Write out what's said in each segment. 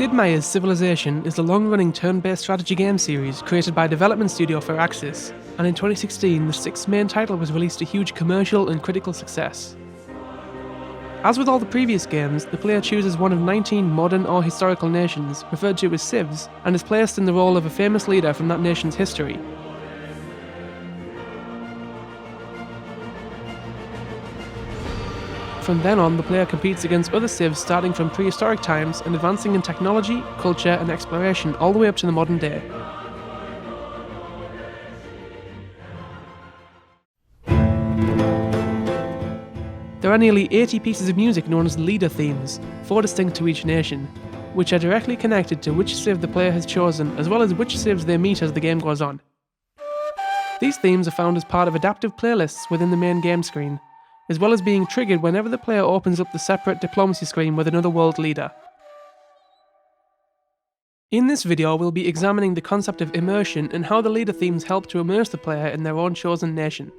Sid Meier's Civilization is the long-running turn-based strategy game series created by development studio Firaxis, and in 2016 the sixth main title was released to huge commercial and critical success. As with all the previous games, the player chooses one of 19 modern or historical nations, referred to as civs, and is placed in the role of a famous leader from that nation's history. From then on, the player competes against other civs starting from prehistoric times and advancing in technology, culture and exploration all the way up to the modern day. There are nearly 80 pieces of music known as leader themes, 4 distinct to each nation, which are directly connected to which civ the player has chosen as well as which civs they meet as the game goes on. These themes are found as part of adaptive playlists within the main game screen, as well as being triggered whenever the player opens up the separate diplomacy screen with another world leader. In this video, we'll be examining the concept of immersion and how the leader themes help to immerse the player in their own chosen nation.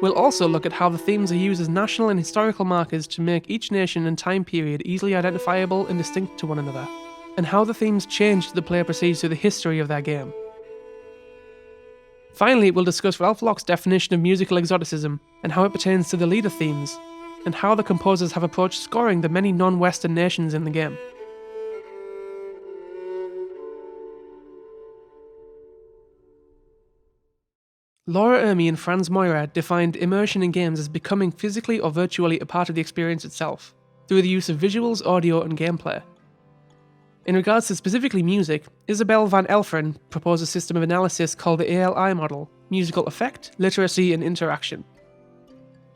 We'll also look at how the themes are used as national and historical markers to make each nation and time period easily identifiable and distinct to one another, and how the themes change as the player proceeds through the history of their game. Finally, we'll discuss Ralph Locke's definition of musical exoticism and how it pertains to the leader themes, and how the composers have approached scoring the many non-Western nations in the game. Laura Ermi and Franz Moira defined immersion in games as becoming physically or virtually a part of the experience itself, through the use of visuals, audio, and gameplay. In regards to specifically music, Isabel van Elfren proposed a system of analysis called the ALI model, musical effect, literacy, and interaction.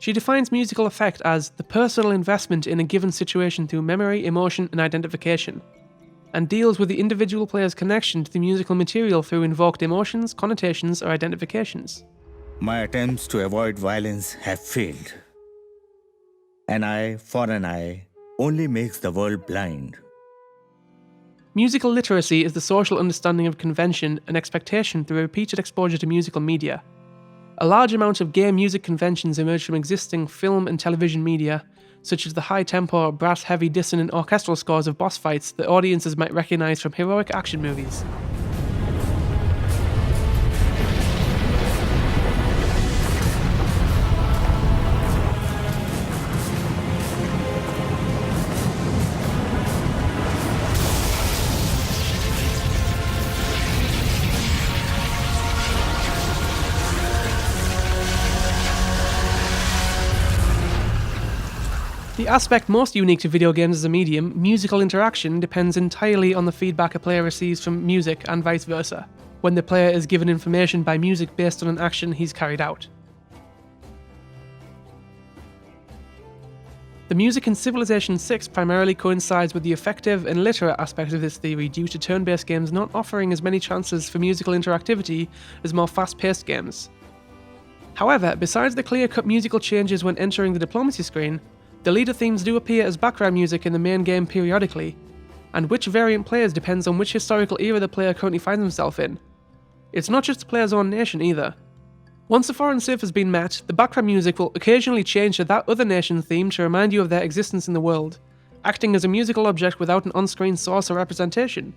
She defines musical effect as the personal investment in a given situation through memory, emotion, and identification, and deals with the individual player's connection to the musical material through invoked emotions, connotations, or identifications. My attempts to avoid violence have failed. An eye for an eye only makes the world blind. Musical literacy is the social understanding of convention and expectation through repeated exposure to musical media. A large amount of game music conventions emerge from existing film and television media, such as the high-tempo, brass-heavy dissonant orchestral scores of boss fights that audiences might recognise from heroic action movies. The aspect most unique to video games as a medium, musical interaction, depends entirely on the feedback a player receives from music and vice versa, when the player is given information by music based on an action he's carried out. The music in Civilization VI primarily coincides with the affective and literate aspect of this theory due to turn-based games not offering as many chances for musical interactivity as more fast-paced games. However, besides the clear-cut musical changes when entering the diplomacy screen, the leader themes do appear as background music in the main game periodically, and which variant plays depends on which historical era the player currently finds himself in. It's not just the player's own nation either. Once a foreign civ has been met, the background music will occasionally change to that other nation's theme to remind you of their existence in the world, acting as a musical object without an on-screen source or representation.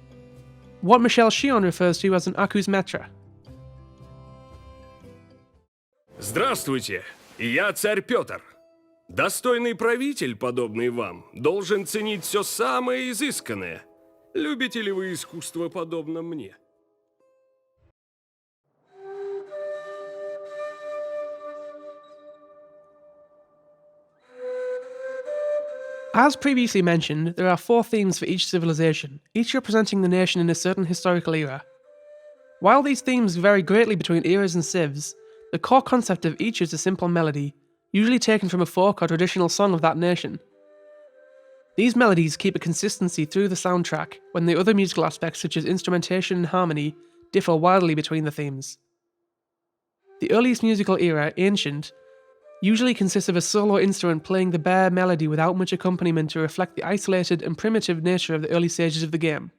What Michel Chion refers to as an acus metra. Здравствуйте, я царь Петр. Достойный правитель, подобный вам, должен ценить все самое изысканное. Любите ли вы искусство, подобно мне? As previously mentioned, there are 4 themes for each civilization, each representing the nation in a certain historical era. While these themes vary greatly between eras and civs, the core concept of each is a simple melody, usually taken from a folk or traditional song of that nation. These melodies keep a consistency through the soundtrack, when the other musical aspects such as instrumentation and harmony differ wildly between the themes. The earliest musical era, Ancient, usually consists of a solo instrument playing the bare melody without much accompaniment to reflect the isolated and primitive nature of the early stages of the game.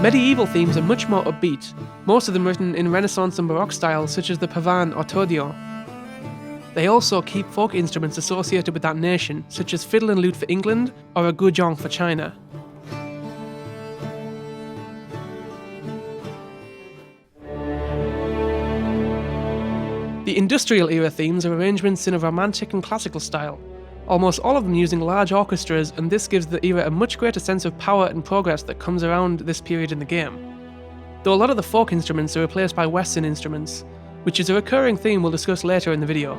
Medieval themes are much more upbeat, most of them written in Renaissance and Baroque styles such as the pavan or tordion. They also keep folk instruments associated with that nation, such as fiddle and lute for England or a guzheng for China. The industrial era themes are arrangements in a romantic and classical style, almost all of them using large orchestras, and this gives the era a much greater sense of power and progress that comes around this period in the game. Though a lot of the folk instruments are replaced by Western instruments, which is a recurring theme we'll discuss later in the video.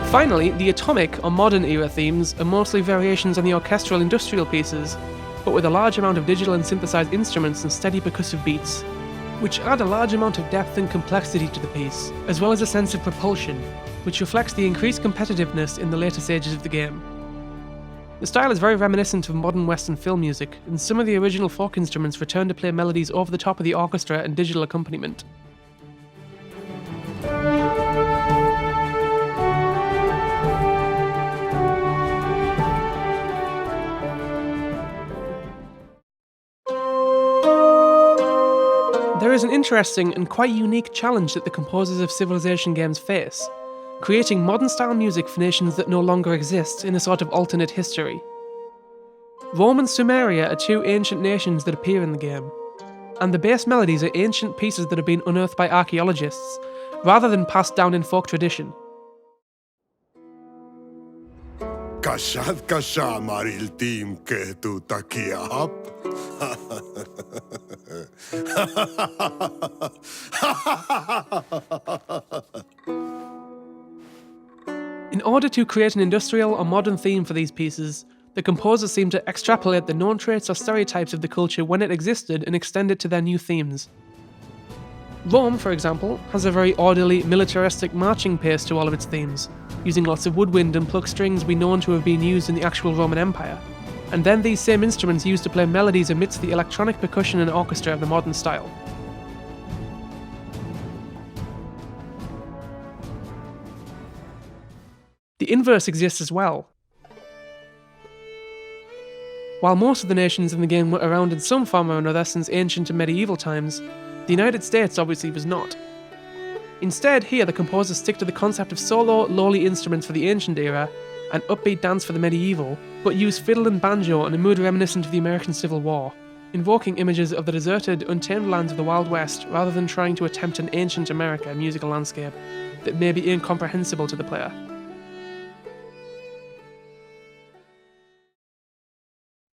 Finally, the atomic or modern era themes are mostly variations on the orchestral industrial pieces, but with a large amount of digital and synthesized instruments and steady percussive beats, which add a large amount of depth and complexity to the piece, as well as a sense of propulsion, which reflects the increased competitiveness in the later stages of the game. The style is very reminiscent of modern Western film music, and some of the original folk instruments return to play melodies over the top of the orchestra and digital accompaniment. There is an interesting and quite unique challenge that the composers of Civilization games face, creating modern-style music for nations that no longer exist in a sort of alternate history. Rome and Sumeria are two ancient nations that appear in the game, and the base melodies are ancient pieces that have been unearthed by archaeologists, rather than passed down in folk tradition. Kasha maril team ke tu takia hap. In order to create an industrial or modern theme for these pieces, the composers seem to extrapolate the known traits or stereotypes of the culture when it existed and extend it to their new themes. Rome, for example, has a very orderly, militaristic marching pace to all of its themes, using lots of woodwind and plucked strings we known to have been used in the actual Roman Empire, and then these same instruments used to play melodies amidst the electronic percussion and orchestra of the modern style. The inverse exists as well. While most of the nations in the game were around in some form or another since ancient and medieval times, the United States obviously was not. Instead, here the composers stick to the concept of solo, lowly instruments for the ancient era, and upbeat dance for the medieval, but use fiddle and banjo in a mood reminiscent of the American Civil War, invoking images of the deserted, untamed lands of the Wild West rather than trying to attempt an ancient America musical landscape that may be incomprehensible to the player.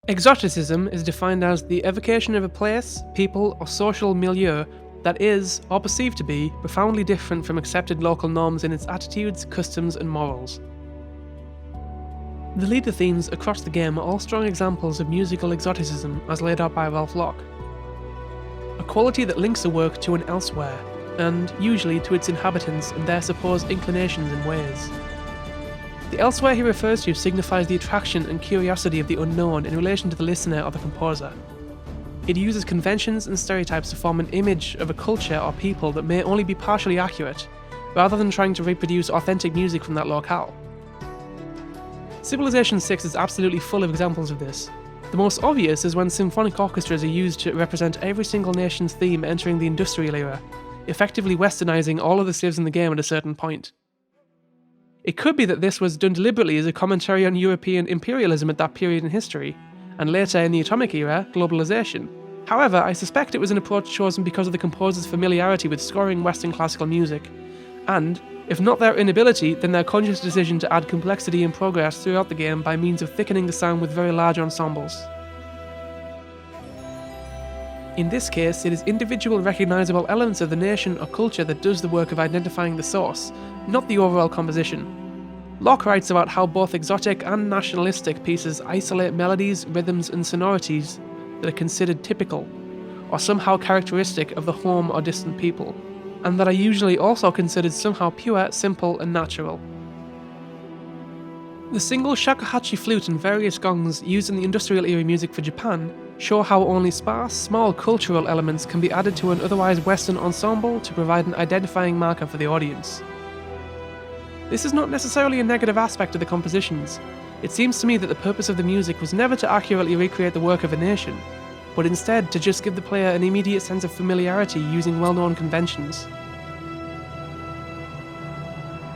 Exoticism is defined as the evocation of a place, people, or social milieu that is, or perceived to be, profoundly different from accepted local norms in its attitudes, customs, and morals. The leader themes across the game are all strong examples of musical exoticism as laid out by Ralph Locke. A quality that links a work to an elsewhere, and usually to its inhabitants and their supposed inclinations and ways. The elsewhere he refers to signifies the attraction and curiosity of the unknown in relation to the listener or the composer. It uses conventions and stereotypes to form an image of a culture or people that may only be partially accurate, rather than trying to reproduce authentic music from that locale. Civilization VI is absolutely full of examples of this. The most obvious is when symphonic orchestras are used to represent every single nation's theme entering the industrial era, effectively westernizing all of the civs in the game at a certain point. It could be that this was done deliberately as a commentary on European imperialism at that period in history, and later in the atomic era, globalization. However, I suspect it was an approach chosen because of the composer's familiarity with scoring Western classical music, and, if not their inability, then their conscious decision to add complexity and progress throughout the game by means of thickening the sound with very large ensembles. In this case, it is individual recognizable elements of the nation or culture that does the work of identifying the source, not the overall composition. Locke writes about how both exotic and nationalistic pieces isolate melodies, rhythms, and sonorities that are considered typical, or somehow characteristic of the home or distant people, and that are usually also considered somehow pure, simple, and natural. The single shakuhachi flute and various gongs used in the industrial era music for Japan show how only sparse, small cultural elements can be added to an otherwise Western ensemble to provide an identifying marker for the audience. This is not necessarily a negative aspect of the compositions. It seems to me that the purpose of the music was never to accurately recreate the work of a nation, but instead to just give the player an immediate sense of familiarity using well-known conventions.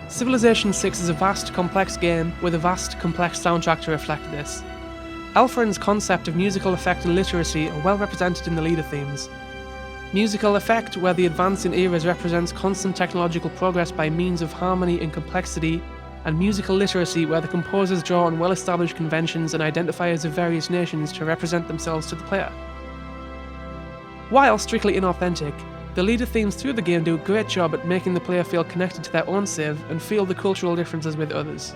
Civilization VI is a vast, complex game with a vast, complex soundtrack to reflect this. Alfred's concept of musical effect and literacy are well represented in the leader themes. Musical effect, where the advance in eras represents constant technological progress by means of harmony and complexity, and musical literacy, where the composers draw on well-established conventions and identifiers of various nations to represent themselves to the player. While strictly inauthentic, the leader themes through the game do a great job at making the player feel connected to their own civ and feel the cultural differences with others.